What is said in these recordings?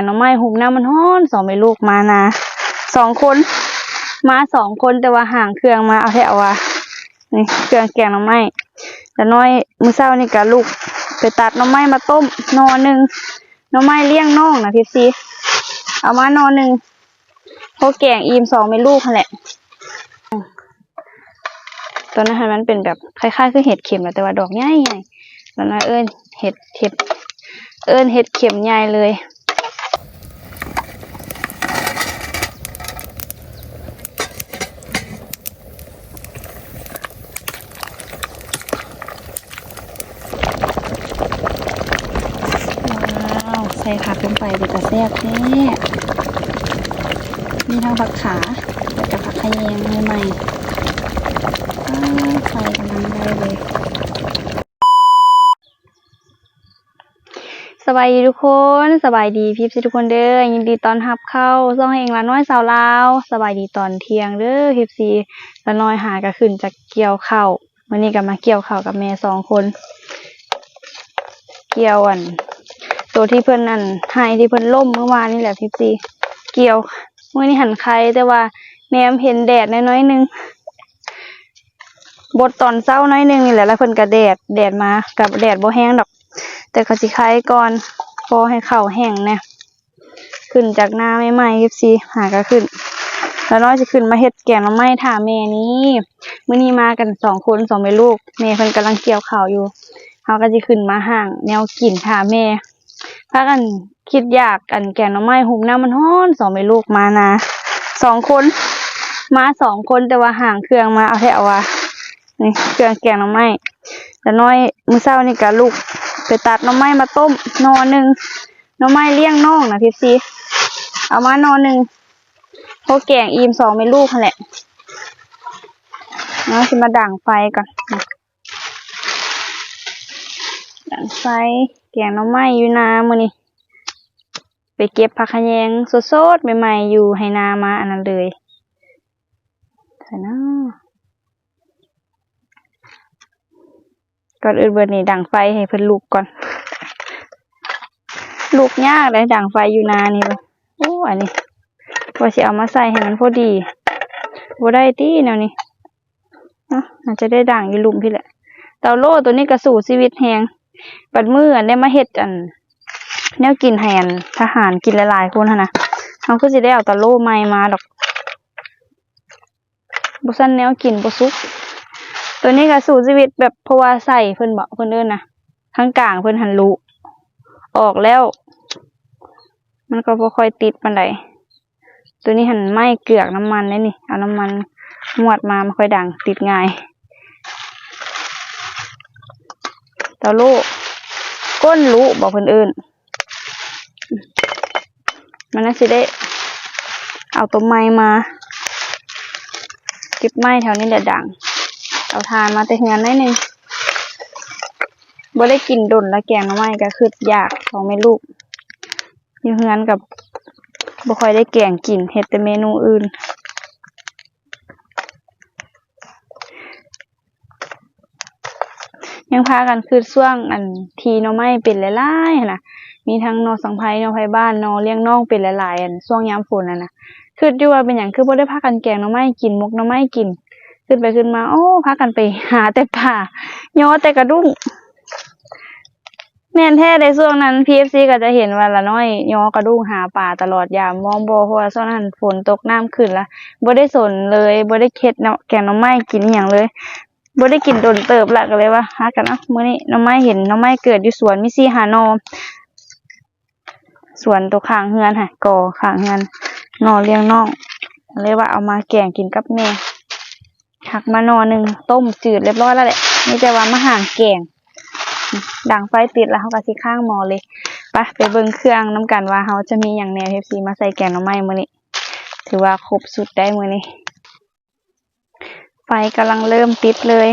น้องไม้หุบน้ำมันฮ้อนสองแม่ลูกมานะ2 คนมา2 คนแต่ว่าห่างเครื่องมาเอาแถวว่านี่เครื่องแกงน้องไม้แต่น้อยมื้อเช้านี่ก็ลูกไปตัดน้องไม้มาต้มนอนึงน้องไม้เลี้ยงน้องนะพี่ซีเอามานอนึงพอแกงอิ่ม2 แม่ลูกนั่นแหละตอนนั้นมันเป็นแบบคล้ายๆคือเห็ดเข็มแต่ว่าดอกใหญ่ๆแล้วน้อยเอิ้นเห็ดเข็มใหญ่เลยใส่ผักลงไปเดี๋ยวจะแซ่บแน่มีทั้งผักขาแล้วก็ผักขะแยงใหม่ๆใส่กำลังได้เลยสบายดีทุกคนสบายดีพี่ทุกคนเด้อยินดีตอนรับเข้าซ่องเองละน้อยสาวลาวสบายดีตอนเที่ยงเด้อพี่ละน้อยหากระขึ้นจากเกี่ยวข้าววันนี้ก็มาเกี่ยวข้าวกับแม่2 คนเกี่ยวตัวที่เพิ่นนั่นให้ที่เพิ่นล่มเมื่อวานนี่แหละพี่เกี่ยวเมื่อนี้หันไข่แต่ว่าแม่เห็นแดดน้อยนึงบดตอนเช้าน้อยนึงนี่แหละแล้วเพิ่นก็แดดมากับแดดบ่แห้งดอกแต่ก็สิไข่ก่อนพอให้ข้าวแห้งแน่ขึ้นจากหน้าใหม่ๆพี่หาก็ขึ้นแล้วน้อยสิขึ้นมาเฮ็ดแกงหน่อไม้ท่าแม่นี้มื้อนี้มากัน2 คน2 แม่ลูกแม่เพิ่นกำลังเกี่ยวข้าวอยู่เฮาก็สิขึ้นมาห่างแนวกินท่าแม่พากันคิดอยากแกงหน่อไม้หุบน้ำมันฮ้อน2 แม่ลูกมานะ2 คนมา2 คนแต่ว่าห่างเครื่องมาเอาแถวว่านี่เครื่องแกงหน่อไม้แต่น้อยมื้อเช้านี่ก็ลูกไปตัดหน่อไม้มาต้มนอนึงหน่อไม้เลี้ยงน้องนะพี่เอามานอนึงพอแกงอิ่ม2 แม่ลูกนั่นแหละเนาะสิมาด่างไฟก่อนด่างไฟแกงหน่อไม้อยู่นามื้อนี้ไปเก็บผักขะแยงสดๆใหม่ๆอยู่ให้นามาอันนั้นเลยใส่น้าก่อนอื่นเบิดนี่ด่างไฟให้เพิ่นลุกก่อนลุกยากเลยด่างไฟอยู่นานี่บ่โอ้อันนี้ว่าสิเอามาใส่ให้มันพอดีบ่ได้ติแนวนี้เนาะน่าจะได้ด่างอยู่หลุมพี่แหละเตาโล่ตัวนี้ก็สู้ชีวิตแฮงปัดมื้อได้มาเฮ็ดแนวกินให้ทหารกินหลายๆคนหั่นน่ะเฮาคือสิได้เอาเตาโล่ใหม่มาดอกบ่ซั่นแนวกินบ่สุกตัวนี้ก็สู้ชีวิตแบบเพราะว่าใส่เพิ่นบ่เพิ่นเอิ้นนะข้างกลางเพิ่นหันลุออกแล้วมันก็บ่ค่อยติดปานใดตัวนี้หันไหม้เกลือกน้ำมันเลยนี่เอาน้ำมันงวดมาไม่ค่อยดังติดง่ายเตาโล่ก้นลุบอกเพิ่นเอิ้นมันน่าสิได้เอาต้นไม้มาเก็บไม้แถวนี้แหละดังเอาทานมาแต่เฮือนได้นึงบ่ได้กินดนแล้วแกงหน่อไม้ก็คืออยาก2 แม่ลูกอยู่เฮือนกับบ่ค่อยได้แกงกินเฮ็ดแต่เมนูอื่นยังพากันคือช่วงทีหน่อไม้เป็นหลายๆน่ะมีทั้งหน่อสังไผหน่อไผบ้านหน่อเลี้ยงน้องเป็นหลายๆช่วงยามฝนน่ะคืออยู่ว่าเป็นหยังคือบ่ได้พากันแกงหน่อไม้กินมกหน่อไม้กินขึ้นไปขึ้นมาโอ้พากันไปหาแต่ป่าย่อแต่กระดุ้งแม่นแท้ในช่วงนั้น PFC ก็จะเห็นว่าละน้อยย่อกระดุ้งหาปลาตลอดยามมองบ่เพราะว่าช่วงนั้นฝนตกน้ำขึ้นแล้วบ่ได้สนเลยบ่ได้เฮ็ดแกงหน่อไม้กินอีหยังเลยบ่ได้กินดนเติบละก็เลยว่าหากันมื้อนี้หน่อไม้เห็นหน่อไม้เกิดอยู่สวนมี4 5 หน่อสวนตัวข้างเฮือนค่ะก่อข้างเฮือนหน่อเลี้ยงน้องเลยว่าเอามาแกงกินกับแม่หักมาหน่อนึงต้มจืดเรียบร้อยแล้วแหละนี่แต่ว่ามาห่างแกงดังไฟติดแล้วเฮาก็สิข้างหม้อเลยไปเบิ่งเครื่องน้ำกันว่าเฮาจะมีหยังแหน่ FC มาใส่แกงหน่อไม้มื้อนี้ถือว่าครบสุดได้มื้อนี้ไฟกำลังเริ่มติดเลย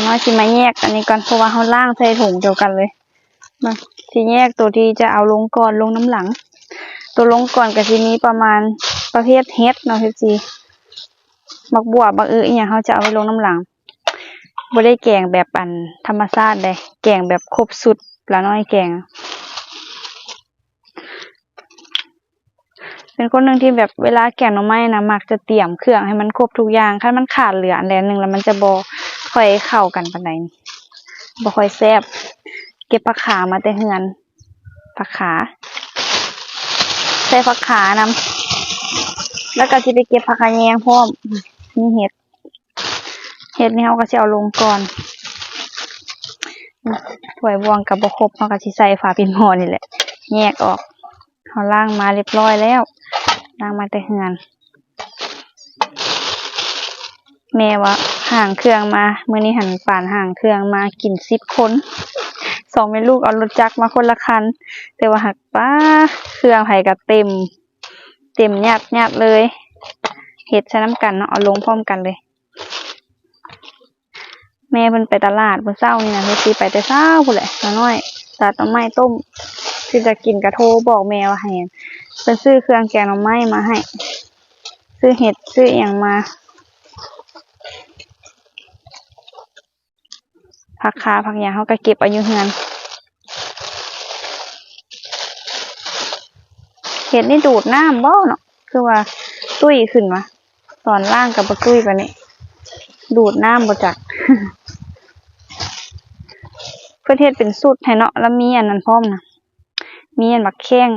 น้อยสิมาแยกอันนี้ก่อนเพราะว่าเฮาล้างใส่ถุงเดียวกันเลยมาสิแยกตัวที่จะเอาลงก่อนลงน้ำหลังตัวลงก่อนก็สิมีประมาณประเภทเฮ็ดเนาะ FC บักบัวบักอีหยังเฮาจะเอาไว้ลงน้ำหลังบ่ได้แกงแบบธรรมชาติเด้แกงแบบครบสุดปลาน้อยแกง เป็นคนหนึ่งที่แบบเวลาแกงหน่อไม้นะมักจะเตรียมเครื่องให้มันครบทุกอย่างถ้ามันขาดเหลืออันใดอันหนึ่งแล้วมันจะบ่ค่อยเข้ากันปานใดบ่ค่อยแซ่บเก็บผักขามาแต่เฮือนผักขาใส่ผักขานำแล้วก็สิไปเก็บผักขะแยงพร้อมมีเห็ดนี่เฮาก็สิเอาลงก่อนถ้วยบวงกับบ่ครบเฮาก็สิใส่ฝาปิ่นหม้อนี่แหละแยกออกเฮาล้างมาเรียบร้อยแล้วล้างมาแต่เฮือนแม่ว่าห่างเครื่องมามื้อนี้หันป่านห่างเครื่องมากิน10 คน2แม่ลูกเอารถจักรมาคนละคันแต่ว่าหักป้าเครื่องไผก็เต็มยับเลยเฮ็ดใช้น้ำกันเนาะเอาลงพร้อมกันเลยแม่เพิ่นไปตลาดมื้อเช้านี่นะเพิ่นสิไปแต่เช้าพุ่นแหละน้อยตัดหน่อไม้ต้มคือจะกินกะโทรบอกแม่ว่าให้เพิ่นซื้อเครื่องแกงหน่อไม้มาให้ซื้อเห็ดซื้ออิหยังมาผักขาผักหยังเฮาก็เก็บเอาอยู่เฮือนเห็ดนี่ดูดน้ำบ่เนาะคือว่าตุ้ยขึ้นมาตอนล่างกับบ่ตุ้ยปานนี้ดูดน้ำบ่จัก เพิ่นเฮ็ดเป็นสูตรให้เนาะแล้วมีอันนั้นพร้อมนะมีอันบักแข้ง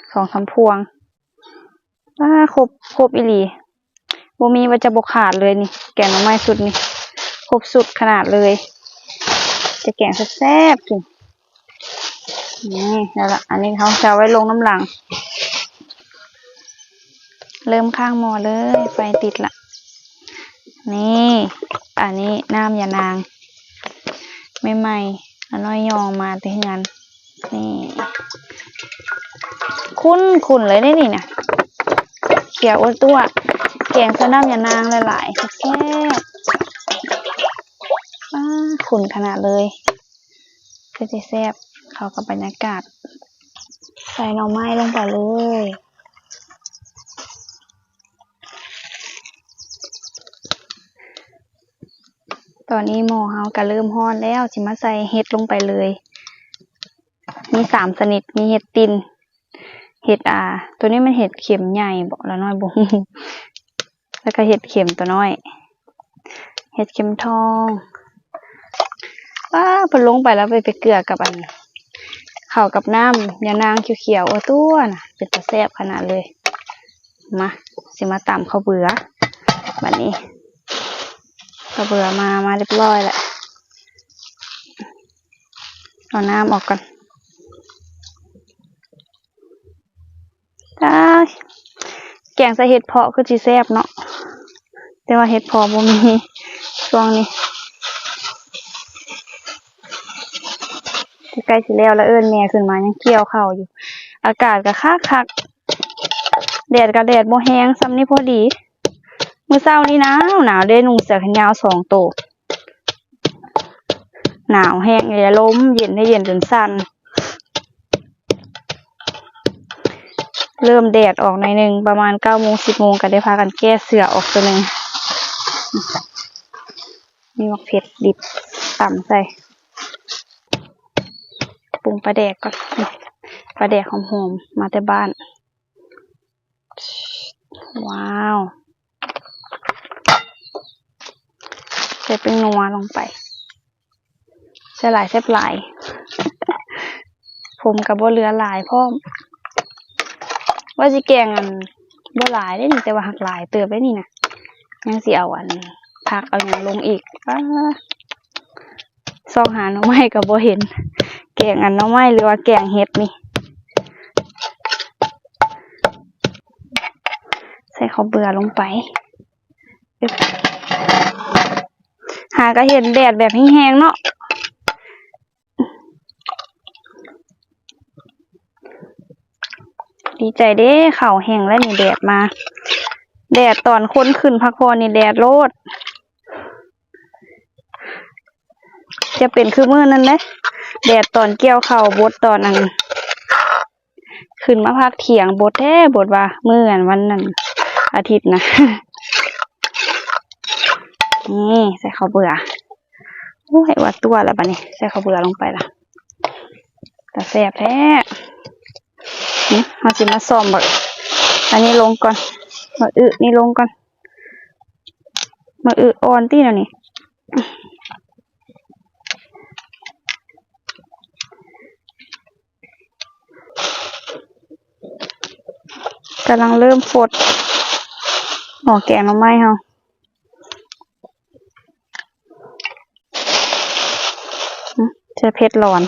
2-3 พวงครบอีหลีบ่มีว่าจะบ่ขาดเลยนี่แกงหน่อไม้สุดนี่ครบสุดขนาดเลยจะแกงแซ่บๆกินนี่แล้วล่ะอันนี้เขาจะไว้ลงน้ำหลังเริ่มข้างหม้อเลยไฟติดละนี่อันนี้น้ำยานางไม่ไหม้น้อยยองมาแต่เฮือนนี่คุ้นเลยได้นี่นะเขียวอ้วนตัวแกงใส่น้ำยานางหลายๆแซ่บขุ่นขนาดเลยก็จะแซ่บเข้ากับบรรยากาศใส่หน่อไม้ลงไปเลยตอนนี้หม้อเฮาก็เริ่มร้อนแล้วสิมาใส่เห็ดลงไปเลยมี3ชนิดมีเห็ดตินเห็ดตัวนี้มันเห็ดเข็มใหญ่บอกแล้วน้อยบ่แล้วก็เห็ดเข็มตัวน้อยเห็ดเข็มทองพอลงไปแล้วไปเกลือกับอันเข้ากับน้ำยานางเขียวๆตัวน่ะเป็นตาแซ่บขนาดเลยมาสิมาตำข้าวเบื่อบัดนี้ข้าวเบื่อมาเรียบร้อยแล้วเอาน้ำออกก่อนแกงใส่เห็ดเพาะคือสิแซ่บเนาะแต่ว่าเห็ดเพาะบ่มีช่วงนี้ใกล้สิแล้วเอิ้นแม่ขึ้นมายังเกี่ยวข้าวอยู่อากาศก็คักแดดก็แดดบ่แห้งซ้ำนี่พอดีมื้อเช้านี้หนาวได้นุ่งเสื้อแขนยาว2 ตัวหนาวแห้งอย่าลมเย็นให้เย็นจนสั่นเริ่มแดดออกหน่อยนึงประมาณ9 โมง 10 โมงก็ได้พากันแก้เสื้อออกตัวนึงมีมะเขือดิบตำใส่ปรุงปลาแดกก่อนปลาแดกหอมๆมาแต่บ้านว้าวใส่เป็นนัวลงไปใส่หลายแซ่บหลายผมกับบ่เหลือหลายพร้อมว่าสิแกงอันบ่หลายได้นี่แต่ว่าหักหลายเติบได้นี่นะยังสิเอาอันผักเอาหยังลงอีกซองหาหน่อไม้ก็บ่เห็นแกงอันหน่อไม้หรือว่าแกงเห็ดนี่ใส่ข้าวเบื่อลงไปหาก็เห็นแดดแบบแห้งๆเนาะดีใจเด้ข้าวแห้งแล้วนี่แดดมาแดดตอนคนขึ้นพักผ่อนนี่แดดโลดจะเป็นคือมื้อนั้นนะแดดตอนเกี่ยวข้าวบดตอนนั้นขึ้นมาพักเที่ยงบดแท้บดว่ามื้อวันนั้นอาทิตย์นะนี่ใส่ข้าวเบื่อโอ้ยว่าตัวแล้วบัดนี้ใส่ข้าวเบื่อลงไปละแต่แซ่บแท้เฮาสิมาซ้อมบัก อันนี้ลงก่อนมานี่ลงก่อนมาอ่อนตี้แล้วนี่กำลังเริ่มฟดหม้อแกงหน่อไม้เฮาจะเผ็ดร้อน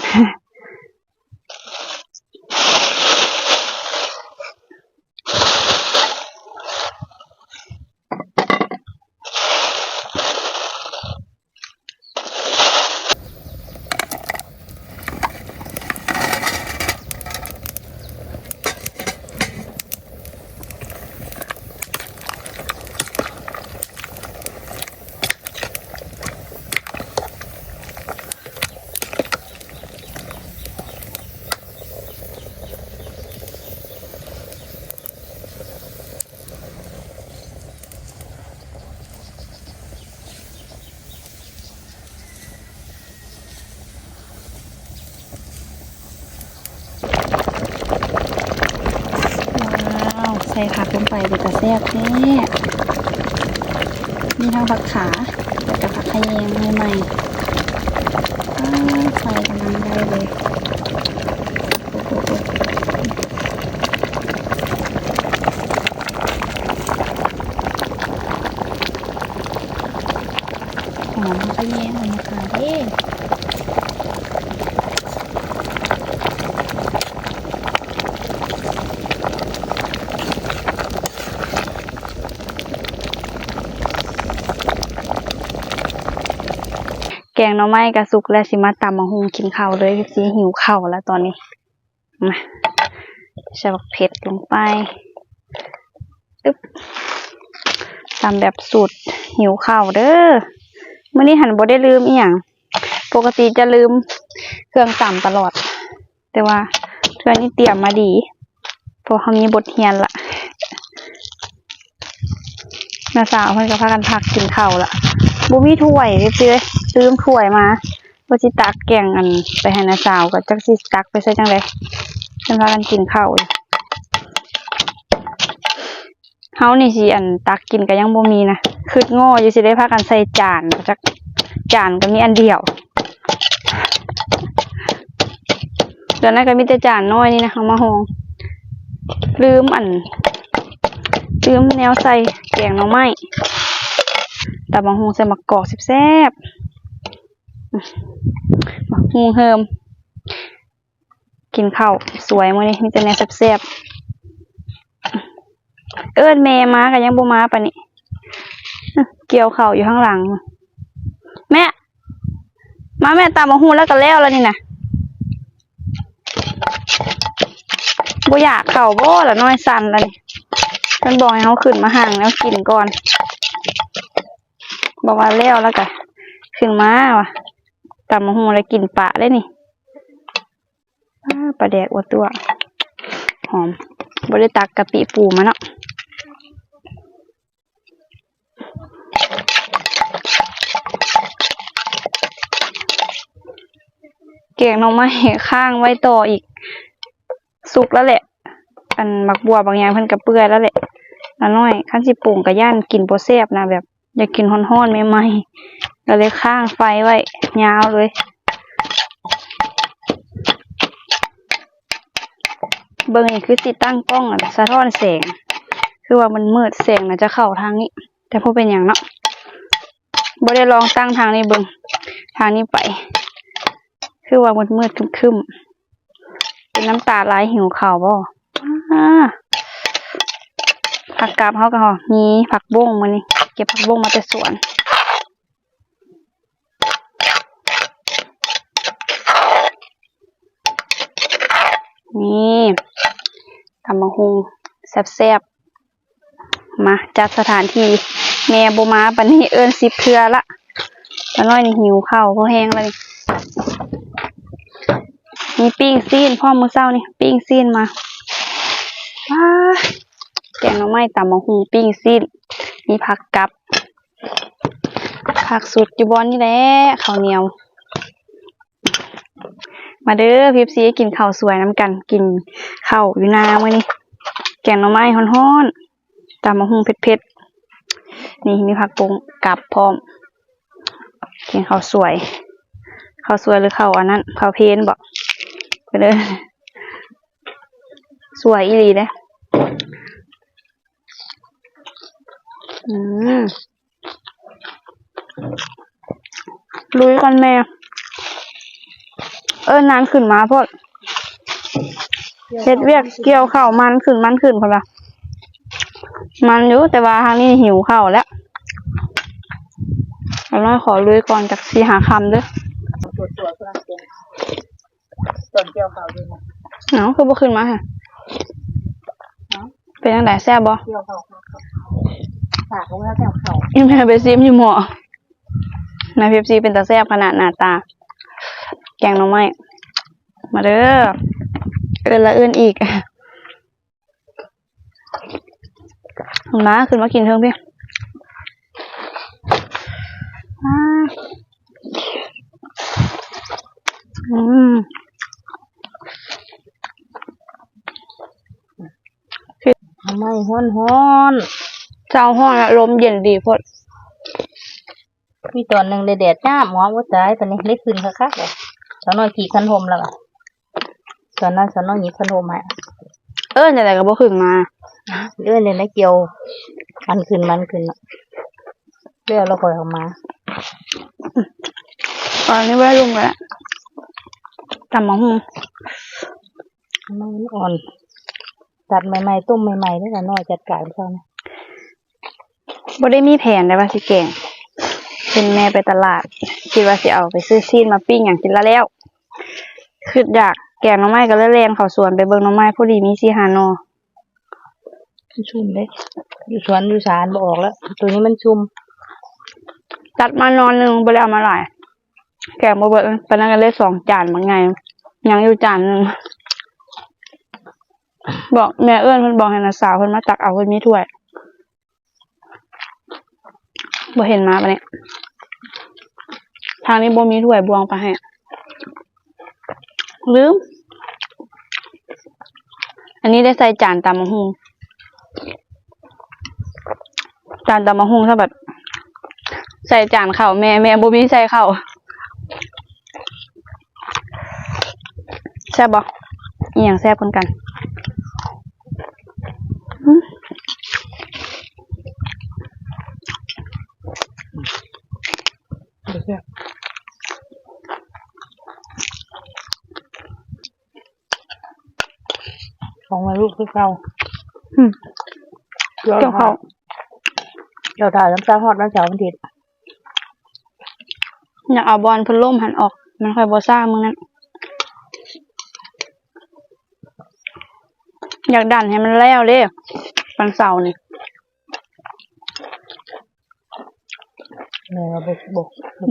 ใส่ผักลงไปเป็นกระแซ่บแน่มีทั้งผักขาแล้วก็ผักขยงใหม่ๆใส่กำลังได้เลยหอมผักขยงผักขาเด้แกงหน่อไม้กระสุกและสิมาตำบักหุ่งกินข้าวเลยสิหิวข้าวแล้วตอนนี้มาใส่บักเผ็ดลงไปตำแบบสูตรหิวข้าวเด้อมื้อนี้หันบ่ได้ลืมอีหยังปกติจะลืมเครื่องตำตลอดแต่ว่าเทื่อนี้เตรียมมาดีเพราะเขามีบทเรียนละน้าสาวเพิ่นก็พากันพักกินข้าวละบ่มีถ้วยซื่อๆลืมถ้วยมาว่าสิตักแกงอันไปให้น้าสาวก็จักสิตักไปใส่จังได๋เพิ่นพากันกินข้าวเฮานี่สิอันตักกินก็ยังบ่มีนะคิดง้ออยู่สิได้พากันใส่จานจักจานก็มีอันเดียวเดี๋ยวนั้นก็มีแต่จานน้อยนี่นะเอามาห่อลืมแนวใส่แกงหน่อไม้แต่บางฮูใส่มะกอกแซ่บๆมะฮูเฮิมกินข้าวสวยมื้อนี้มีแต่แนวแซ่บๆเอิ้นแม่มาก็ยังบ่มาปานนี้เกี่ยวข้าวอยู่ข้างหลังแม่มาแม่ตามมะฮูแล้วก็แล้วนี่น่ะบ่อยากเข้าบ่ล่ะน้อยสั่นแล้วนี่เพิ่นบอกให้เฮาขึ้นมาห่างแล้วกินก่อนบอกว่าแล้วก็ขึ้นมาว่ะตำมะฮูแล้วกินปะเลยนี่ปลาแดกอวดตัวหอมบ่ได้ตักกะปิปูมาเนาะแกงหน่อไม้ข้างไว้ต่ออีกสุกแล้วแหละอันบักบัวบางอย่างเพิ่นก็เปื่อยแล้วแหละแล้วน้อยคันสิปรุงก็ย่านกินบ่แซ่บนะแบบอยากกินร้อนๆใหม่ๆก็เลยข้างไฟไว้ยาวเลยเบิ่งนี่คือสิตั้งกล้องสะท้อนแสงคือว่ามันมืดแสงน่ะจะเข้าทางนี้แต่พอเป็นหยังเนาะบ่ได้ลองตั้งทางนี้เบิ่งทางนี้ไปคือว่ามืดๆครึ้มๆเป็นน้ำตาไหลหิวข้าวบ่ผักกาดเฮาก็มีผักบุ้งมื้อนี้เก็บผักบุ้งมาแต่สวนนี่ตำบักหุ่งแซ่บๆมาจัดสถานที่แม่บ่มาปานนี้เอิ้น10เทื่อละแล้วน้อยนี่หิวข้าวพอแห้งเลยมีปิ้งซีนพ่อมื้อเช้านี่ปิ้งซีนมาแกงหน่อไม้ตำบักหุ่งปิ้งซีนมีผักกับผักสุดอยู่บอนนี่แหละข้าวเหนียวมาเด้อพี่ซีกินข้าวสวยน้ำกันกินข้าวอยู่นามื้อนี้ แกงหน่อไม้ฮ้อนๆตำมะฮุ่งเผ็ดๆนี่มีผักปรุงกับพร้อมกินข้าวสวยหรือข้าวอันนั้นข้าวเพนบอกไปเลยสวยอีหลีเด้ลุยกันแม่นานขึ้นมาพอดเฮ็ดเวียกเกี่ยวข้าวมันขึ้นพอละมันอยู่แต่ว่าทางนี้หิวข้าวแล้วเราขอลุยก่อนจาก4 5 ค่ำเด้อตัวกำลังเป็นต้นเกี่ยวข้าวด้วยนะเนาะคือบ่ขึ้นมาค่ะเป็นจังได๋แซ่บบ่เกี่ยวข้าวฝากเอาไว้แล้วแต่ข้าวอีแม่ไปซิมอยู่หม้อใน PFC เป็นตาแซ่บขนาดหน้าตาแกงหน่อไม้มาเด้อละเอิ้นอีกมาขึ้นมากินเทิงพี่ทำไมฮ้อนเจ้าห้องลมเย็นดีพดมีตอนหนึ่งเลยแดดจ้าหมอว่าตายตอนนี้เล็กขึ้นค่ะเลยสาวน้อยขี่คันโฮมแล้วตอนนั้นสาวน้อยหยิบคันโฮมมาจะไหนก็บ่ขึ้นมาเนี่ยนะเกี่ยวมันขึ้นเรื่องเราปล่อยออกมาตอนนี้ไว้ลุงแล้วตำมะฮุ่งมันอ่อนตัดใหม่ๆต้มใหม่ๆนี่แหละน้อยจัดการเขานะบ่ได้มีแผนได้ว่าสิแกงเป็นแม่ไปตลาดคิดว่าสิเอาไปซื้อซีนมาปิ้งอย่างกินละแล้วคืออยากแกงหน่อไม้ก็เลยแล่นเข้าสวนไปเบิ่งหน่อไม้พอดีมี4 5 หน่อชุ่มเด้อยู่สวนอยู่ศาลบ่ออกแล้วตัวนี้มันชุ่มตัดมานอนนึงบ่ได้เอามาหลายแกงบ่เบิดปานนั้นก็เลย2 จานบางไงยังอยู่จานนึงบอกแม่เพิ่นบอกให้น้าสาวเพิ่นมาตักเอาเพิ่นมีถ้วยบ่เห็นมาปะเนี่ยทางนี้บ่มีถ้วยบวงไปให้ลืมอันนี้ได้ใส่จานตำมะฮุ่งซะแบบใส่จานข้าวแม่บ่มีใส่ข้าวแซ่บบ่อีหยังแซ่บเหมือนกันของมาลูกคือเขาเจ้าเขาเราถ่ายน้ำตาฮอดน้ำเสาวันอาทิตย์อยากเอาบอลพัดลมหันออกมันค่อยบ่ซ่ามึงนั้นอยากดันให้มันแล้วเด้วันเสาร์นี่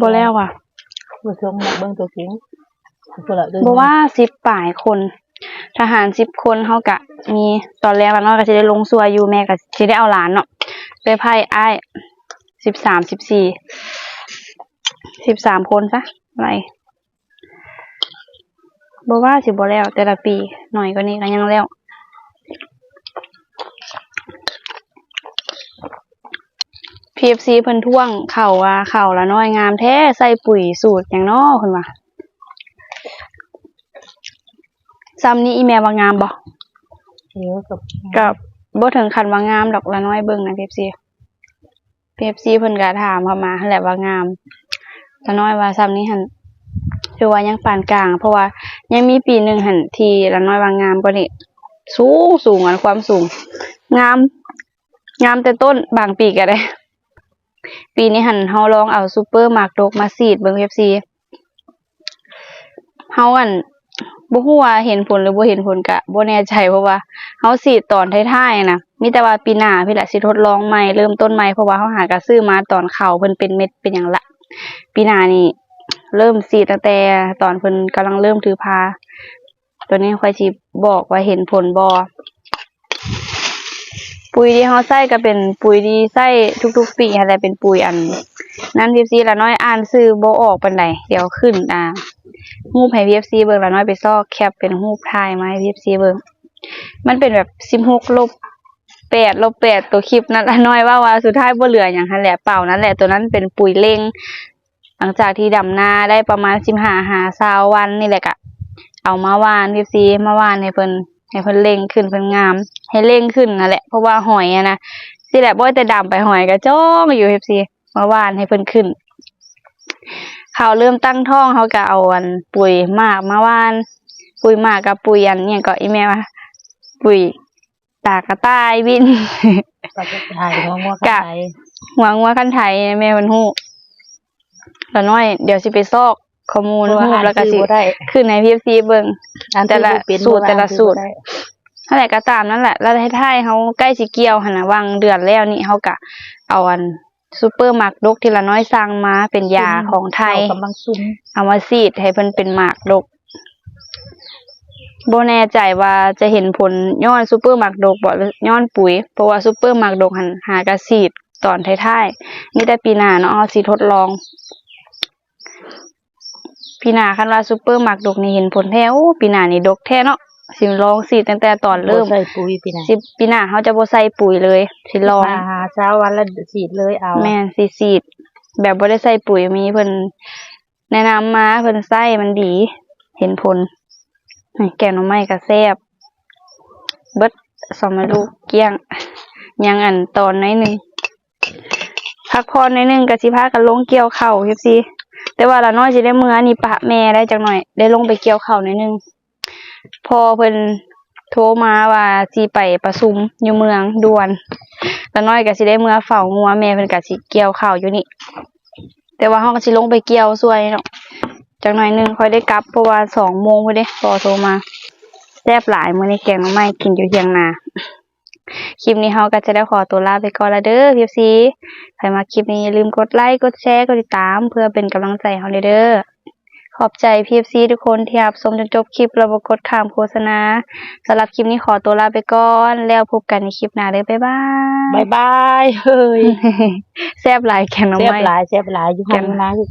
บ่แล้วว่ะบ่ชมเบิ่งตัวจริงบ่ว่า10 ปลายคนทหาร10 คนเฮาก็มีตอนแรกแล้วเนาะก็สิได้ลงซัวอยู่แม่ก็สิได้เอาหลานเนาะเลยไผอ้าย13 14 13 คนซะไรบ่ว่าสิบ่แล้วแต่ละปีหน่อยกว่านี้ก็ยังแล้วPFC เพิ่นท่วงเข้าว่าเข้าละน้อยงามแท้ใส่ปุ๋ยสูตรหยังน้อเพิ่นว่าซ้ำนี้อีแม่ว่างามบ่กับบ่ถึงขั้นว่างามดอกละน้อยเบิ่งนะ PFC เพิ่นก็ถามเข้ามาหั่นแหละว่างามละน้อยว่าซ้ำนี้หั่นคือว่ายังปานกลางเพราะว่ายังมีปีนึงหั่นที่ละน้อยว่างามกว่านี้สูงอันความสูงงามแต่ต้นบางปีก็ได้ปีนี้หั่นเฮาลองเอาซุปเปอร์มาร์กดกมาฉีดเบิ่ง PFC เฮาบ่ฮู้ว่าเห็นผลหรือบ่เห็นผลก็บ่แน่ใจเพราะว่าเฮาฉีดตอนท้ายๆน่ะมีแต่ว่าปีหน้าพี่ล่ะสิทดลองใหม่เริ่มต้นใหม่เพราะว่าเฮาหาก็ซื้อมาตอนเขาเพิ่นเป็นเม็ดเป็นหยังละปีหน้านี่เริ่มฉีดตั้งแต่ตอนเพิ่นกำลังเริ่มถือพาตัวนี้ค่อยสิบอกว่าเห็นผลบ่ปุ๋ยที่เฮาใช้ก็เป็นปุ๋ยที่ใช้ทุกๆปีนั่นแหละเป็นปุ๋ยอันนั้น PFC ละน้อยอ่านชื่อบ่ออกปานใดเดี๋ยวขึ้นรูปให้ PFC เบิ่งละน้อยไปซอกแคปเป็นรูปถ่ายมาให้ PFC เบิ่ง มันเป็นแบบ16-8 ตัวคลิปนั้นละน้อยว่าสุดท้ายบ่เหลือหยังหั่นแหละเปล่านั่นแหละตัวนั้นเป็นปุ๋ยเล็งหลังจากที่ดำนาได้ประมาณ15-20วันนี่แหละก็เอามาหว่านพี่มาหว่านให้เพิ่นเล็งขึ้นเพิ่นงามให้เล็งขึ้นนั่นแหละเพราะว่าหอยอะนะสิแหละบ่แต่ดำไปหอยก็จ้องอยู่พี่มาหว่านให้เพิ่นขึ้นเขาเริ่มตั้งท้องเขาก็เอาอันปุ๋ยหมากมาหว่านปุ๋ยหมากกับปุ๋ยอันเนี่ยก็อีแม่ว่าปุ๋ยตากระต่ายบิน ก็จะถ่ายหัวไก่ หัวงัวคันไทยแม่เพิ่นฮู้แล้วน้อยเดี๋ยวสิไปซอกข้อมูลรูปแล้วก็สิขึ้นให้ PFC เบิ่งแต่ละสูตรนั่นแหละก็ตามนั่นแหละแล้วท้ายๆเฮาใกล้สิเกี่ยวหั่นน่ะวางเดือนแล้วนี่เฮาก็เอาอันซุปเปอร์หมากดกที่ละน้อยสั่งมาเป็นยาของไทยกำลังซุ่มเอามาฉีดให้เพิ่นเป็นหมากดกบ่แน่ใจว่าจะเห็นผลย้อนซุปเปอร์หมากดกบ่หรือย้อนปุ๋ยเพราะว่าซุปเปอร์หมากดกหันหากระฉีดตอนท้ายๆนี่แต่ปีหน้าเนาะเอาสิทดลองปีหน้าคันว่าซุปเปอร์หมากดกนี่เห็นผลแท้โอ้ปีหน้านี่ดกแท้เนาะสิลองฉีดตั้งแต่ตอนเริ่มใส่ปุ๋ยปีหน้าปีหน้าเฮาจะบ่ใส่ปุ๋ยเลยสิลองเช้าวันละฉีดเลยเอาแม่นสิฉีดแบบบ่ได้ใส่ปุ๋ยมีเพิ่นแนะนำมาเพิ่นใส่มันดีเห็นผลแกงหน่อไม้ก็แซ่บเบิด2 ลูกเกลี้ยงยังอันตอนน้อยนึงพักพรน้อยนึงก็สิพากันลงเกี่ยวข้าวพี่แต่ว่าละน้อยสิได้มื้อนี่ปะแม่ได้จักหน่อยได้ลงไปเกี่ยวข้าวน้อยนึงพอเพิ่นโทรมาว่าสิไปประชุมอยู่เมืองด่วนละน้อยก็สิได้มื้อเฝ้างัวแม่เพิ่นก็สิเกี่ยวข้าวอยู่นี่แต่ว่าเฮาก็สิลงไปเกี่ยวซวยเนาะจักหน่อยนึงค่อยได้กลับเพราะว่า2 โมงพุ่นเด้พอโทรมาแซ่บหลายมื้อนี้แกงหน่อไม้กินอยู่เที่ยงนาคลิปนี้เฮาก็จะได้ขอตัวลาไปก่อนละเด้อ PFC ใครมาคลิปนี้อย่าลืมกดไลค์กดแชร์กดติดตามเพื่อเป็นกำลังใจเฮาเด้อขอบใจ PFC ทุกคนที่รับชมจนจบคลิปแล้วบ่กดข้ามโฆษณาสำหรับคลิปนี้ขอตัวลาไปก่อนแล้วพบกันในคลิปหน้าเด้อบ๊ายบายเฮ้ยแซ่บหลายแกงหน่อไม้แซ่บหลายอยู่ข้างหน้าคือ